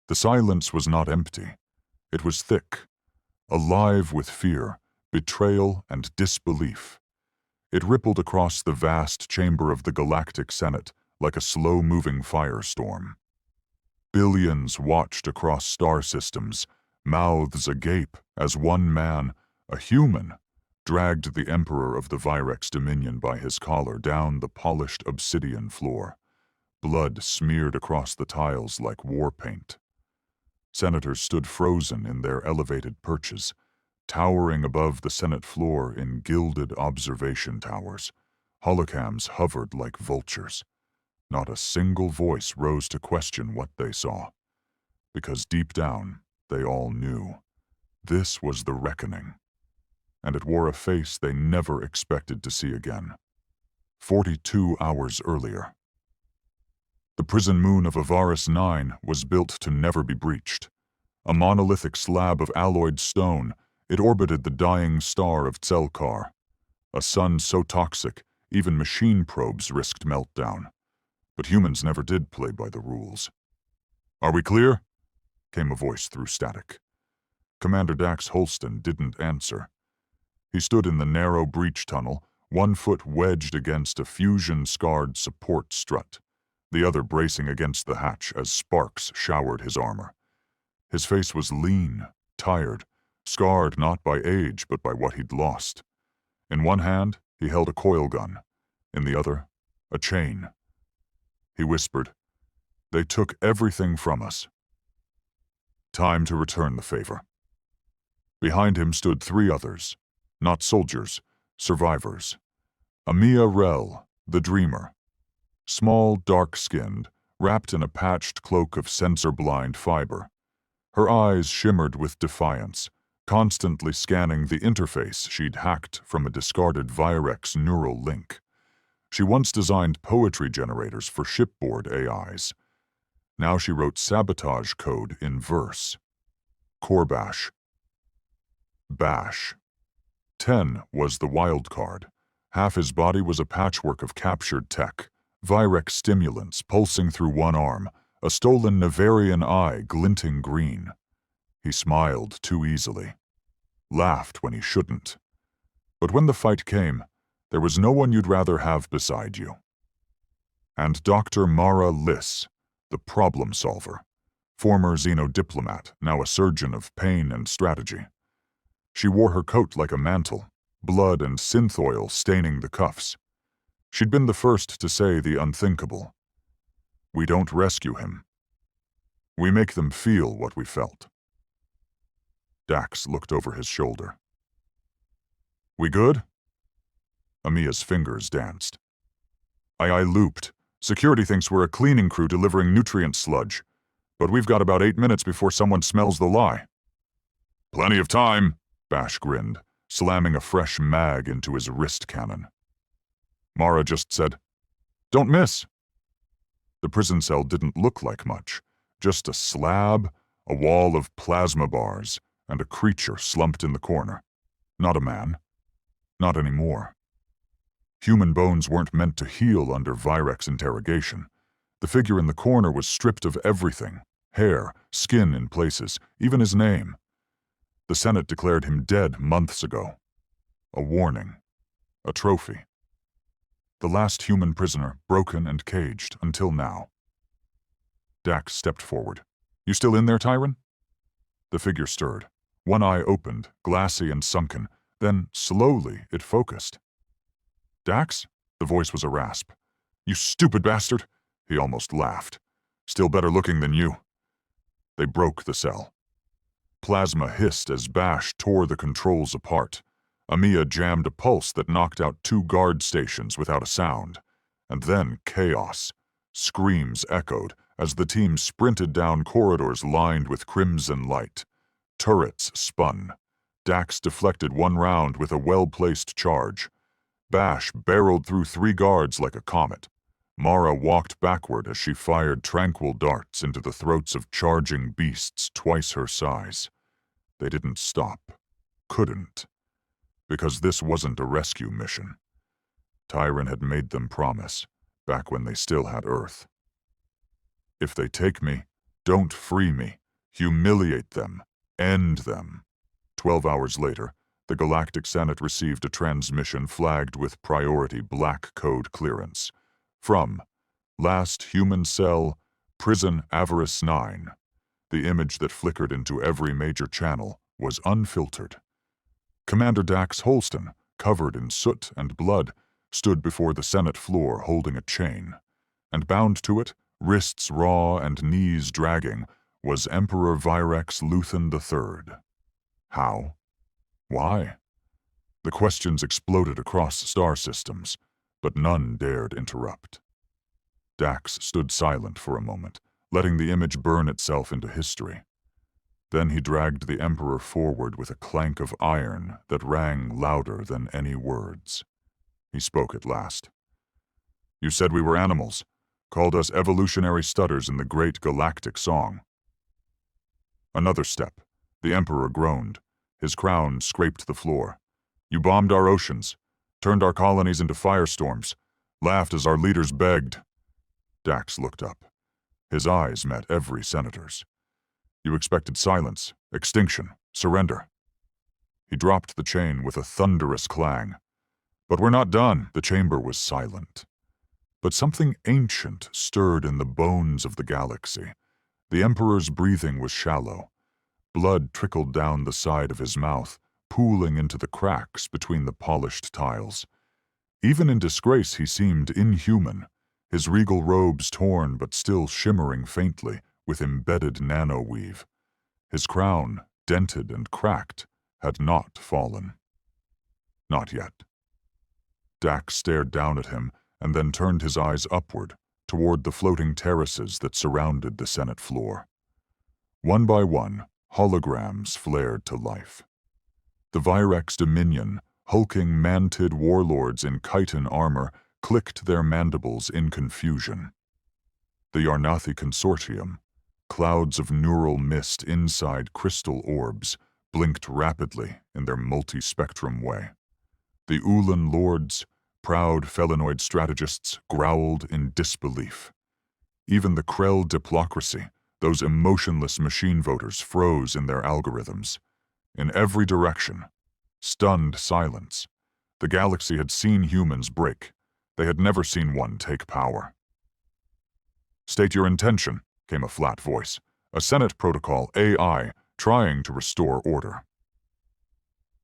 The silence was not empty. It was thick, alive with fear, betrayal, and disbelief. It rippled across the vast chamber of the Galactic Senate like a slow-moving firestorm. Billions watched across star systems, mouths agape, as one man, a human, dragged the Emperor of the Virex Dominion by his collar down the polished obsidian floor. Blood smeared across the tiles like war paint. Senators stood frozen in their elevated perches, towering above the Senate floor in gilded observation towers. Holocams hovered like vultures. Not a single voice rose to question what they saw, because deep down they all knew. This was the reckoning, and it wore a face they never expected to see again. 42 hours earlier. The prison moon of Avaris 9 was built to never be breached. A monolithic slab of alloyed stone, it orbited the dying star of Tselkar. A sun so toxic, even machine probes risked meltdown. But humans never did play by the rules. "Are we clear?" came a voice through static. Commander Dax Holston didn't answer. He stood in the narrow breach tunnel, one foot wedged against a fusion-scarred support strut, the other bracing against the hatch as sparks showered his armor. His face was lean, tired, scarred not by age but by what he'd lost. In one hand, he held a coil gun. In the other, a chain. He whispered, "They took everything from us. Time to return the favor." Behind him stood three others, not soldiers, survivors. Amia Rel, the dreamer. Small, dark-skinned, wrapped in a patched cloak of sensor-blind fiber. Her eyes shimmered with defiance, constantly scanning the interface she'd hacked from a discarded Virex neural link. She once designed poetry generators for shipboard AIs. Now she wrote sabotage code in verse. Corbash. Bash. 10 was the wild card. Half his body was a patchwork of captured tech, Virex stimulants pulsing through one arm, a stolen Nevarian eye glinting green. He smiled too easily. Laughed when he shouldn't. But when the fight came, there was no one you'd rather have beside you. And Dr. Mara Liss, the problem solver, former Xeno diplomat, now a surgeon of pain and strategy. She wore her coat like a mantle, blood and synth oil staining the cuffs. She'd been the first to say the unthinkable. "We don't rescue him. We make them feel what we felt." Dax looked over his shoulder. "We good?" Amia's fingers danced. I looped. Security thinks we're a cleaning crew delivering nutrient sludge, but we've got about 8 minutes before someone smells the lie." "Plenty of time," Bash grinned, slamming a fresh mag into his wrist cannon. Mara just said, "Don't miss." The prison cell didn't look like much, just a slab, a wall of plasma bars, and a creature slumped in the corner. Not a man. Not anymore. Human bones weren't meant to heal under Virex interrogation. The figure in the corner was stripped of everything, hair, skin in places, even his name. The Senate declared him dead months ago. A warning. A trophy. The last human prisoner, broken and caged until now. Dax stepped forward. "You still in there, Tyron?" The figure stirred. One eye opened, glassy and sunken. Then, slowly, it focused. "Dax?" The voice was a rasp. "You stupid bastard!" He almost laughed. "Still better looking than you." They broke the cell. Plasma hissed as Bash tore the controls apart. Amia jammed a pulse that knocked out 2 guard stations without a sound. And then chaos. Screams echoed as the team sprinted down corridors lined with crimson light. Turrets spun. Dax deflected one round with a well-placed charge. Bash barreled through 3 guards like a comet. Mara walked backward as she fired tranquil darts into the throats of charging beasts twice her size. They didn't stop. Couldn't. Because this wasn't a rescue mission. Tyron had made them promise, back when they still had Earth. "If they take me, Don't free me. Humiliate them. End them. 12 hours later, the Galactic Senate received a transmission flagged with priority black code clearance. From Last Human Cell, Prison Avarice 9. The image that flickered into every major channel was unfiltered. Commander Dax Holston, covered in soot and blood, stood before the Senate floor holding a chain, and bound to it, wrists raw and knees dragging, was Emperor Virex Luthen III. How? Why? The questions exploded across star systems, but none dared interrupt. Dax stood silent for a moment, letting the image burn itself into history. Then he dragged the Emperor forward with a clank of iron that rang louder than any words. He spoke at last. You said we were animals, called us evolutionary stutters in the great galactic song. Another step. The Emperor groaned. His crown scraped the floor. You bombed our oceans, turned our colonies into firestorms, laughed as our leaders begged. Dax looked up. His eyes met every senator's. You expected silence, extinction, surrender. He dropped the chain with a thunderous clang. But we're not done. The chamber was silent. But something ancient stirred in the bones of the galaxy. The Emperor's breathing was shallow. Blood trickled down the side of his mouth, pooling into the cracks between the polished tiles. Even in disgrace he seemed inhuman, his regal robes torn but still shimmering faintly with embedded nano-weave. His crown, dented and cracked, had not fallen. Not yet. Dax stared down at him and then turned his eyes upward, toward the floating terraces that surrounded the Senate floor. One by one, holograms flared to life. The Virex Dominion, hulking mantid warlords in chitin armor, clicked their mandibles in confusion. The Yarnathi Consortium, clouds of neural mist inside crystal orbs, blinked rapidly in their multi-spectrum way. The Ulan lords, proud felinoid strategists, growled in disbelief. Even the Krell diplocracy, those emotionless machine voters, froze in their algorithms. In every direction, stunned silence. The galaxy had seen humans break. They had never seen one take power. State your intention, came a flat voice. A Senate protocol, AI, trying to restore order.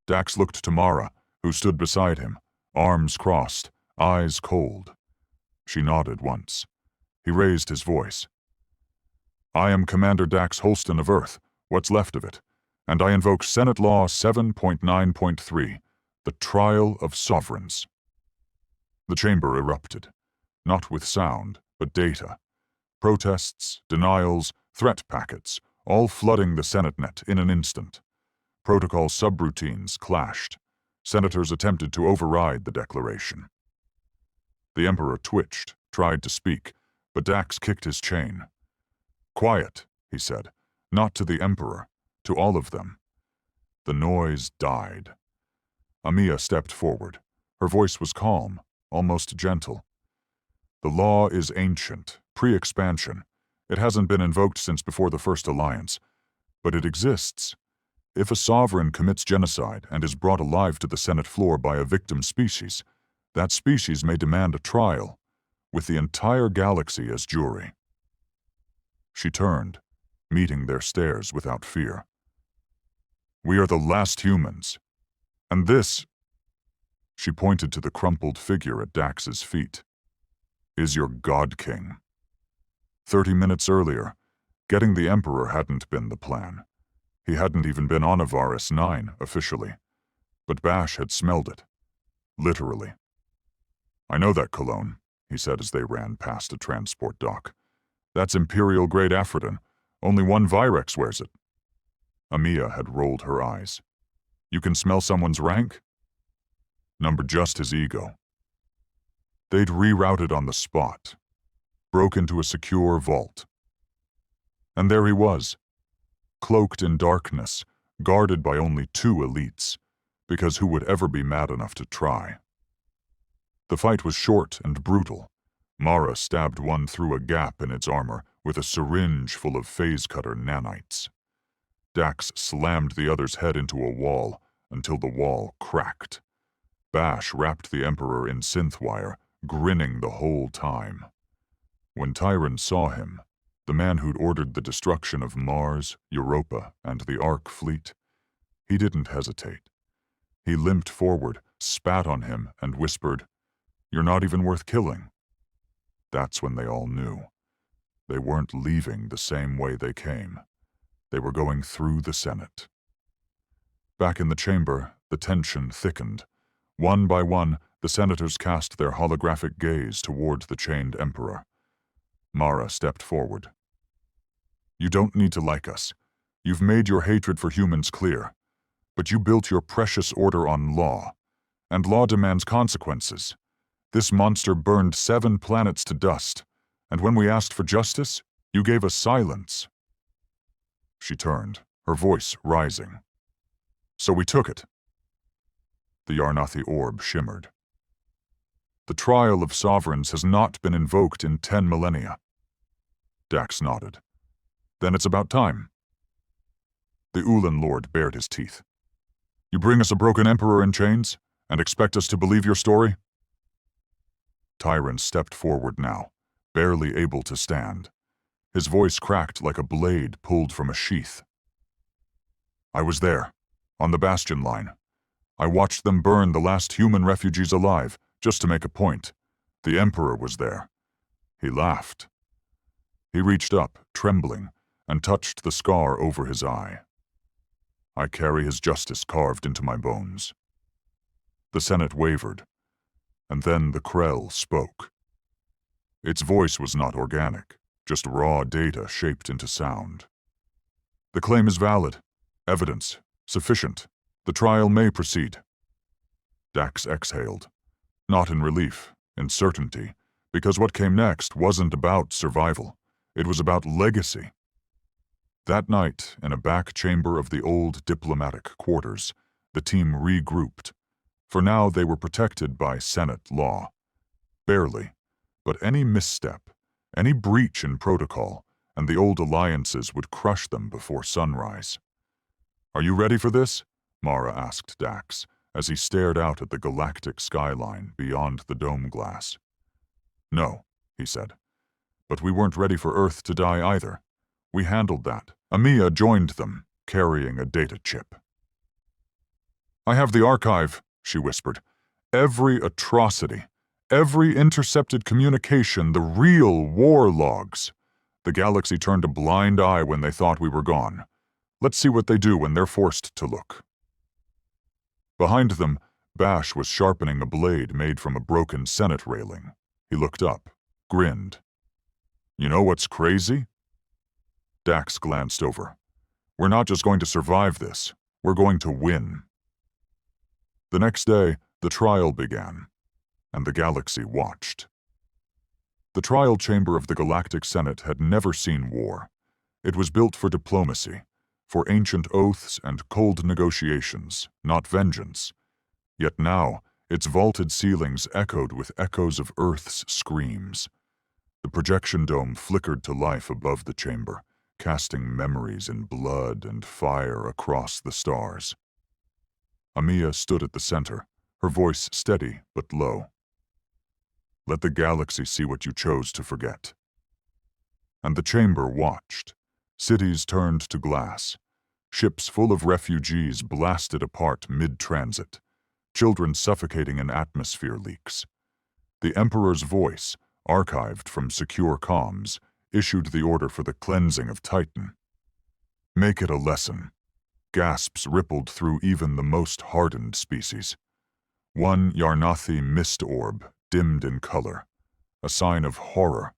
Dax looked to Mara, who stood beside him, arms crossed, eyes cold. She nodded once. He raised his voice. I am Commander Dax Holston of Earth, what's left of it, and I invoke Senate Law 7.9.3, the Trial of Sovereigns. The chamber erupted, not with sound, but data. Protests, denials, threat packets, all flooding the SenateNet in an instant. Protocol subroutines clashed. Senators attempted to override the declaration. The Emperor twitched, tried to speak, but Dax kicked his chain. Quiet, he said, not to the Emperor, to all of them. The noise died. Amia stepped forward. Her voice was calm, almost gentle. The law is ancient, pre-expansion. It hasn't been invoked since before the First Alliance, but it exists. If a sovereign commits genocide and is brought alive to the Senate floor by a victim species, that species may demand a trial, with the entire galaxy as jury. She turned, meeting their stares without fear. We are the last humans, and this, she pointed to the crumpled figure at Dax's feet, is your God King. 30 minutes earlier, getting the Emperor hadn't been the plan. He hadn't even been on Avaris 9, officially. But Bash had smelled it. Literally. I know that cologne, he said as they ran past a transport dock. That's Imperial-grade Aphrodite. Only one Virex wears it. Amia had rolled her eyes. You can smell someone's rank? Numbered just his ego. They'd rerouted on the spot. Broke into a secure vault. And there he was. Cloaked in darkness, guarded by only 2 elites, because who would ever be mad enough to try? The fight was short and brutal. Mara stabbed one through a gap in its armor, with a syringe full of phase-cutter nanites. Dax slammed the other's head into a wall until the wall cracked. Bash wrapped the Emperor in synth wire, grinning the whole time. When Tyron saw him, the man who'd ordered the destruction of Mars, Europa, and the Ark fleet, he didn't hesitate. He limped forward, spat on him, and whispered, "You're not even worth killing." That's when they all knew. They weren't leaving the same way they came. They were going through the Senate. Back in the chamber, the tension thickened. One by one, the senators cast their holographic gaze toward the chained Emperor. Mara stepped forward. "You don't need to like us. You've made your hatred for humans clear. But you built your precious order on law. And law demands consequences. This monster burned 7 planets to dust. And when we asked for justice, you gave us silence." She turned, her voice rising. "So we took it." The Yarnathi orb shimmered. "The trial of sovereigns has not been invoked in 10 millennia. Dax nodded. "Then it's about time." The Ulan Lord bared his teeth. "You bring us a broken emperor in chains, and expect us to believe your story?" Tyron stepped forward now, barely able to stand. His voice cracked like a blade pulled from a sheath. "I was there, on the Bastion line. I watched them burn the last human refugees alive, just to make a point. The Emperor was there." He laughed. He reached up, trembling, and touched the scar over his eye. "I carry his justice carved into my bones." The Senate wavered, and then the Krell spoke. Its voice was not organic, just raw data shaped into sound. "The claim is valid. Evidence sufficient. The trial may proceed." Dax exhaled, not in relief, in certainty, because what came next wasn't about survival. It was about legacy. That night, in a back chamber of the old diplomatic quarters, the team regrouped. For now they were protected by Senate law. Barely, but any misstep, any breach in protocol, and the old alliances would crush them before sunrise. "Are you ready for this?" Mara asked Dax, as he stared out at the galactic skyline beyond the dome glass. "No," he said. "But we weren't ready for Earth to die either. We handled that." Amia joined them, carrying a data chip. "I have the archive," she whispered. "Every atrocity, every intercepted communication, the real war logs. The galaxy turned a blind eye when they thought we were gone. Let's see what they do when they're forced to look." Behind them, Bash was sharpening a blade made from a broken Senate railing. He looked up, grinned. "You know what's crazy?" Dax glanced over. "We're not just going to survive this, we're going to win." The next day, the trial began, and the galaxy watched. The trial chamber of the Galactic Senate had never seen war. It was built for diplomacy, for ancient oaths and cold negotiations, not vengeance. Yet now, its vaulted ceilings echoed with echoes of Earth's screams. The projection dome flickered to life above the chamber, casting memories in blood and fire across the stars. Amia stood at the center, her voice steady but low. "Let the galaxy see what you chose to forget." And the chamber watched. Cities turned to glass. Ships full of refugees blasted apart mid-transit. Children suffocating in atmosphere leaks. The Emperor's voice, archived from secure comms, issued the order for the cleansing of Titan. "Make it a lesson." Gasps rippled through even the most hardened species. One Yarnathi mist orb dimmed in color, a sign of horror.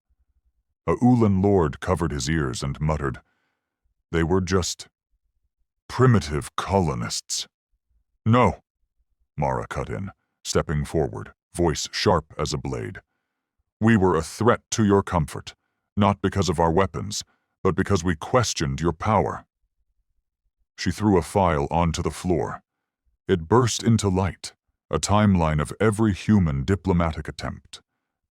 A Ulan lord covered his ears and muttered, "They were just primitive colonists." "No," Mara cut in, stepping forward, voice sharp as a blade. "We were a threat to your comfort, not because of our weapons, but because we questioned your power." She threw a file onto the floor. It burst into light, a timeline of every human diplomatic attempt.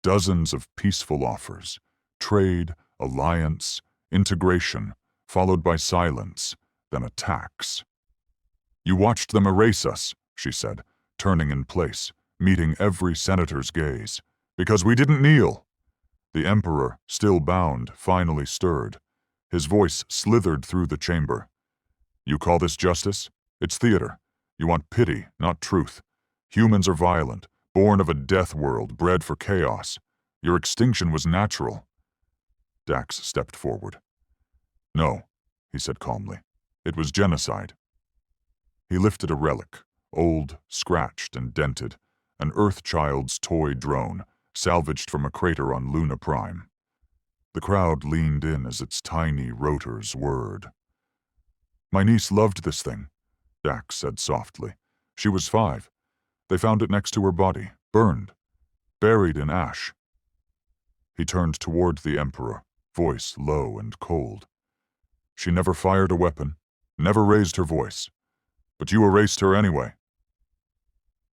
Dozens of peaceful offers, trade, alliance, integration, followed by silence, then attacks. "You watched them erase us," she said, turning in place, meeting every senator's gaze. "Because we didn't kneel." The Emperor, still bound, finally stirred. His voice slithered through the chamber. "You call this justice? It's theater. You want pity, not truth. Humans are violent, born of a death world, bred for chaos. Your extinction was natural." Dax stepped forward. "No," he said calmly. "It was genocide." He lifted a relic, old, scratched, and dented, an Earthchild's toy drone, salvaged from a crater on Luna Prime. The crowd leaned in as its tiny rotors whirred. "My niece loved this thing," Dax said softly. "She was 5. They found it next to her body, burned, buried in ash." He turned toward the Emperor, voice low and cold. "She never fired a weapon, never raised her voice. But you erased her anyway."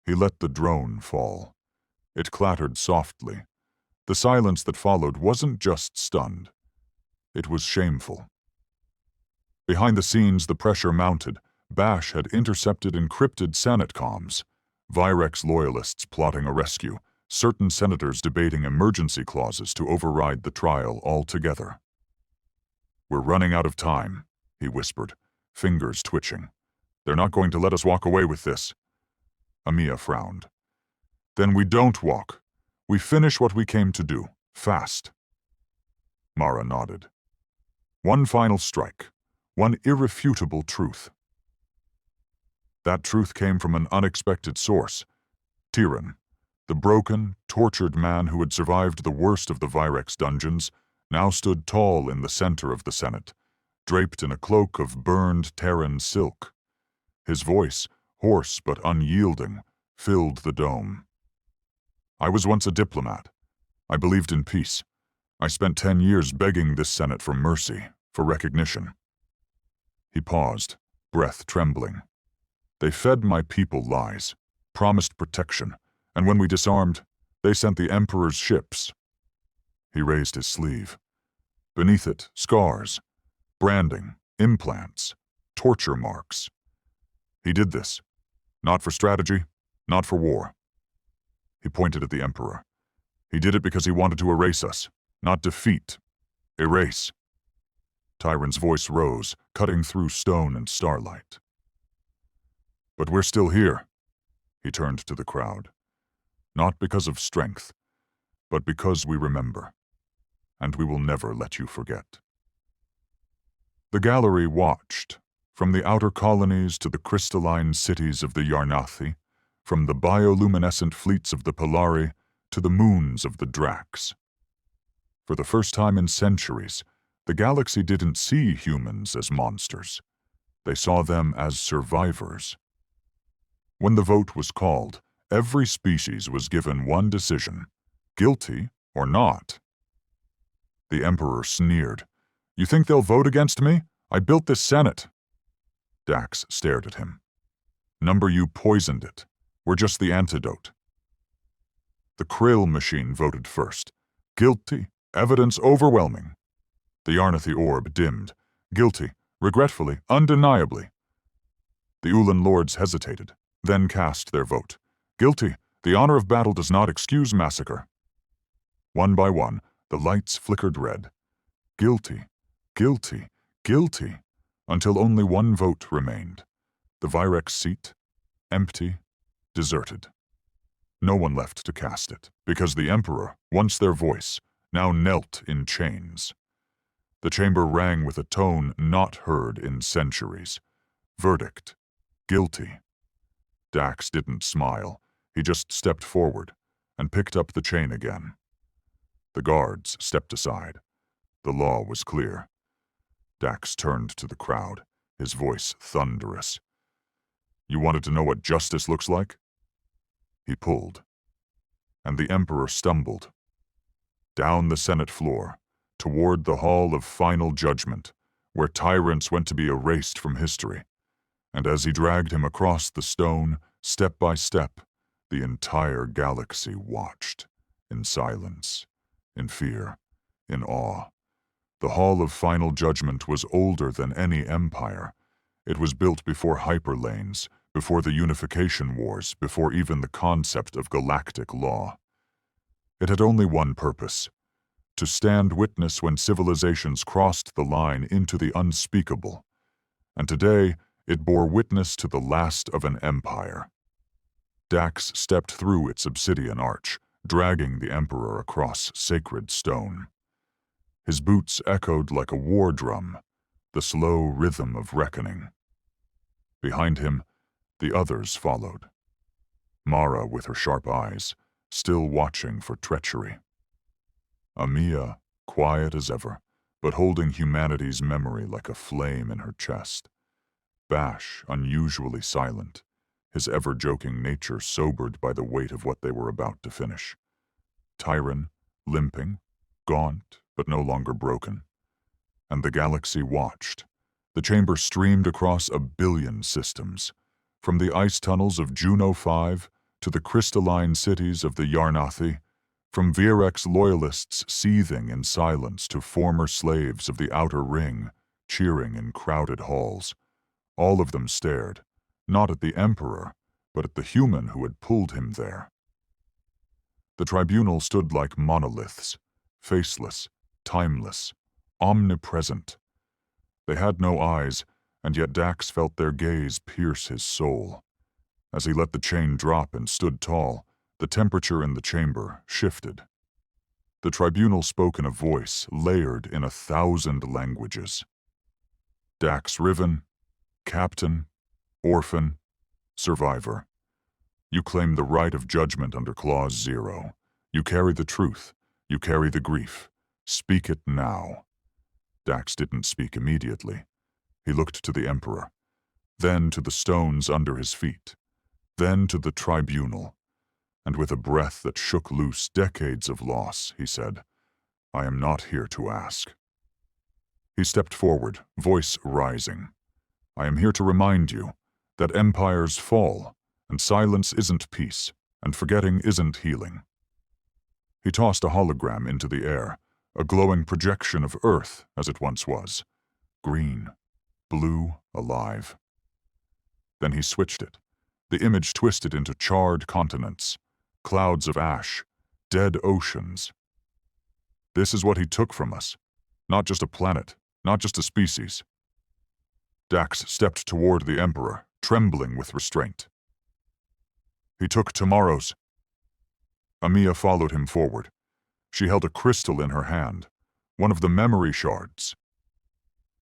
He let the drone fall. It clattered softly. The silence that followed wasn't just stunned. It was shameful. Behind the scenes, the pressure mounted. Bash had intercepted encrypted Senate comms. Virex loyalists plotting a rescue. Certain senators debating emergency clauses to override the trial altogether. "We're running out of time," he whispered, fingers twitching. "They're not going to let us walk away with this." Amia frowned. "Then we don't walk. We finish what we came to do, fast." Mara nodded. "One final strike, one irrefutable truth." That truth came from an unexpected source. Tyran, the broken, tortured man who had survived the worst of the Virex dungeons, now stood tall in the center of the Senate, draped in a cloak of burned Terran silk. His voice, hoarse but unyielding, filled the dome. "I was once a diplomat. I believed in peace. I spent 10 years begging this Senate for mercy, for recognition." He paused, breath trembling. "They fed my people lies, promised protection, and when we disarmed, they sent the Emperor's ships." He raised his sleeve. Beneath it, scars, branding, implants, torture marks. He did this, not for strategy, not for war. He pointed at the Emperor. He did it because he wanted to erase us, not defeat. Erase. Tyron's voice rose, cutting through stone and starlight. "But we're still here." He turned to the crowd. "Not because of strength, but because we remember. And we will never let you forget." The gallery watched, from the outer colonies to the crystalline cities of the Yarnathi, from the bioluminescent fleets of the Polari to the moons of the Drax. For the first time in centuries, the galaxy didn't see humans as monsters. They saw them as survivors. When the vote was called, every species was given one decision: guilty or not. The Emperor sneered. "You think they'll vote against me? I built this Senate." Dax stared at him. "Number, you poisoned it. We're just the antidote." The Krill machine voted first. Guilty. Evidence overwhelming. The Yarnathi orb dimmed. Guilty. Regretfully. Undeniably. The Ulan lords hesitated, then cast their vote. Guilty. The honor of battle does not excuse massacre. One by one, the lights flickered red. Guilty. Guilty. Guilty. Until only one vote remained. The Virex seat, empty, deserted. No one left to cast it, because the Emperor, once their voice, now knelt in chains. The chamber rang with a tone not heard in centuries. Verdict: guilty. Dax didn't smile. He just stepped forward and picked up the chain again. The guards stepped aside. The law was clear. Dax turned to the crowd, his voice thunderous. "You wanted to know what justice looks like?" He pulled, and the Emperor stumbled. Down the Senate floor, toward the Hall of Final Judgment, where tyrants went to be erased from history. And as he dragged him across the stone, step by step, the entire galaxy watched, in silence, in fear, in awe. The Hall of Final Judgment was older than any empire. It was built before hyperlanes, before the unification wars, before even the concept of galactic law. It had only one purpose: to stand witness when civilizations crossed the line into the unspeakable. And today, it bore witness to the last of an empire. Dax stepped through its obsidian arch, dragging the Emperor across sacred stone. His boots echoed like a war drum, the slow rhythm of reckoning. Behind him, the others followed. Mara with her sharp eyes, still watching for treachery. Amia, quiet as ever, but holding humanity's memory like a flame in her chest. Bash, unusually silent, his ever-joking nature sobered by the weight of what they were about to finish. Tyron, limping, gaunt, but no longer broken. And the galaxy watched. The chamber streamed across 1 billion systems, from the ice tunnels of Juno 5 to the crystalline cities of the Yarnathi, from Virex loyalists seething in silence to former slaves of the Outer Ring, cheering in crowded halls. All of them stared, not at the Emperor, but at the human who had pulled him there. The tribunal stood like monoliths, faceless, timeless, omnipresent. They had no eyes, and yet Dax felt their gaze pierce his soul. As he let the chain drop and stood tall, the temperature in the chamber shifted. The tribunal spoke in a voice layered in 1,000 languages. Dax Riven, Captain, Orphan, Survivor. You claim the right of judgment under Clause 0. You carry the truth. You carry the grief. Speak it now. Dax didn't speak immediately. He looked to the Emperor, then to the stones under his feet, then to the tribunal, and with a breath that shook loose decades of loss, he said, "I am not here to ask." He stepped forward, voice rising. "I am here to remind you that empires fall, and silence isn't peace, and forgetting isn't healing." He tossed a hologram into the air, a glowing projection of Earth as it once was, green, blue, alive. Then he switched it. The image twisted into charred continents, clouds of ash, dead oceans. This is what he took from us. Not just a planet, not just a species. Dax stepped toward the Emperor, trembling with restraint. He took tomorrow's. Amia followed him forward. She held a crystal in her hand, one of the memory shards.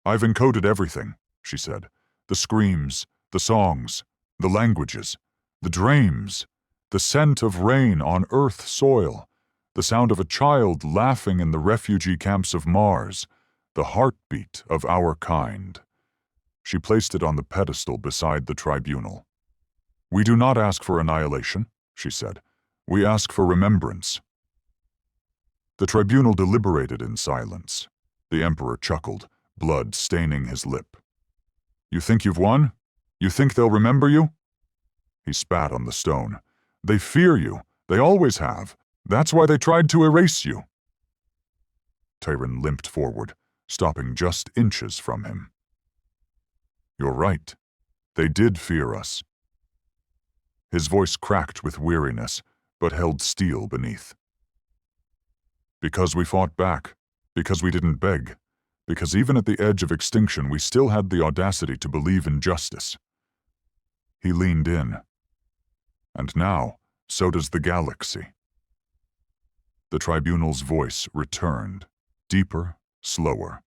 "I've encoded everything," she said. "The screams, the songs, the languages, the dreams, the scent of rain on Earth soil, the sound of a child laughing in the refugee camps of Mars, the heartbeat of our kind." She placed it on the pedestal beside the tribunal. "We do not ask for annihilation," she said. "We ask for remembrance." The tribunal deliberated in silence. The Emperor chuckled, blood staining his lip. "You think you've won? You think they'll remember you?" He spat on the stone. "They fear you. They always have. That's why they tried to erase you." Tyron limped forward, stopping just inches from him. "You're right. They did fear us." His voice cracked with weariness, but held steel beneath. "Because we fought back, because we didn't beg, because even at the edge of extinction we still had the audacity to believe in justice." He leaned in. "And now, so does the galaxy." The tribunal's voice returned, deeper, slower.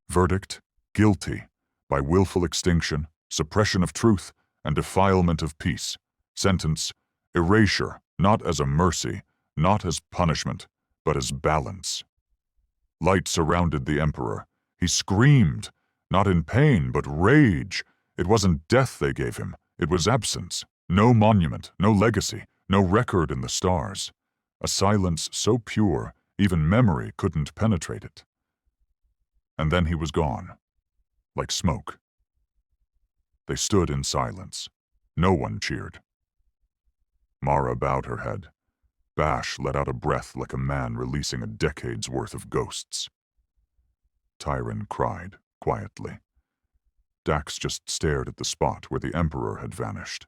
Verdict: guilty, by willful extinction, suppression of truth, and defilement of peace. Sentence: erasure, not as a mercy, not as punishment, but as balance. Light surrounded the Emperor. He screamed, not in pain, but rage. It wasn't death they gave him. It was absence. No monument, no legacy, no record in the stars. A silence so pure, even memory couldn't penetrate it. And then he was gone, like smoke. They stood in silence. No one cheered. Mara bowed her head. Bash let out a breath like a man releasing a decade's worth of ghosts. Tyron cried, quietly. Dax just stared at the spot where the Emperor had vanished.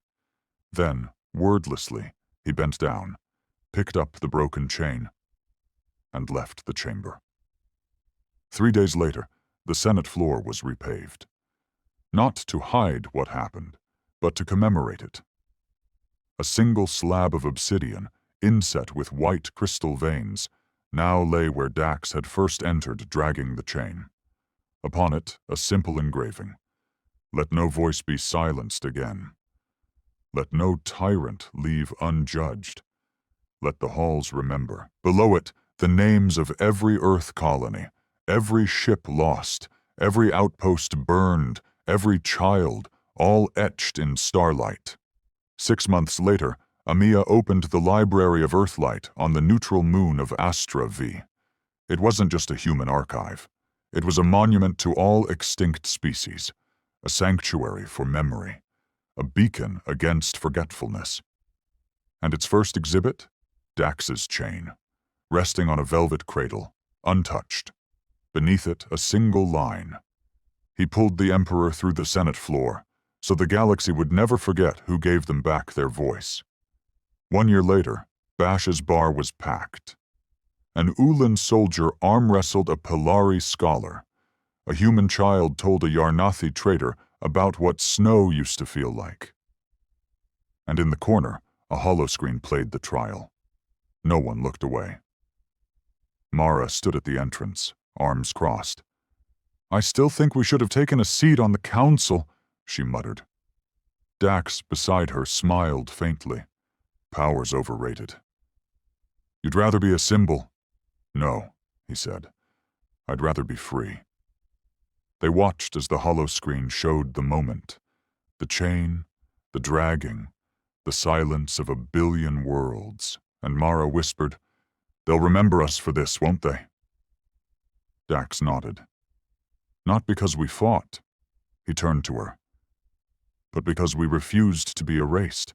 Then, wordlessly, he bent down, picked up the broken chain, and left the chamber. 3 days later, the Senate floor was repaved. Not to hide what happened, but to commemorate it. A single slab of obsidian, inset with white crystal veins, now lay where Dax had first entered dragging the chain. Upon it, a simple engraving. Let no voice be silenced again. Let no tyrant leave unjudged. Let the halls remember. Below it, the names of every Earth colony, every ship lost, every outpost burned, every child, all etched in starlight. 6 months later, Amia opened the Library of Earthlight on the neutral moon of Astra V. It wasn't just a human archive. It was a monument to all extinct species, a sanctuary for memory, a beacon against forgetfulness. And its first exhibit? Dax's chain, resting on a velvet cradle, untouched. Beneath it, a single line. He pulled the Emperor through the Senate floor, so the galaxy would never forget who gave them back their voice. 1 year later, Bash's bar was packed. An Ulan soldier arm-wrestled a Pilari scholar. A human child told a Yarnathi trader about what snow used to feel like. And in the corner, a holoscreen played the trial. No one looked away. Mara stood at the entrance, arms crossed. "I still think we should have taken a seat on the council," she muttered. Dax, beside her, smiled faintly. "Power's overrated." "You'd rather be a symbol?" "No," he said. "I'd rather be free." They watched as the holoscreen showed the moment. The chain, the dragging, the silence of 1 billion worlds, and Mara whispered, "They'll remember us for this, won't they?" Dax nodded. "Not because we fought," he turned to her, "but because we refused to be erased.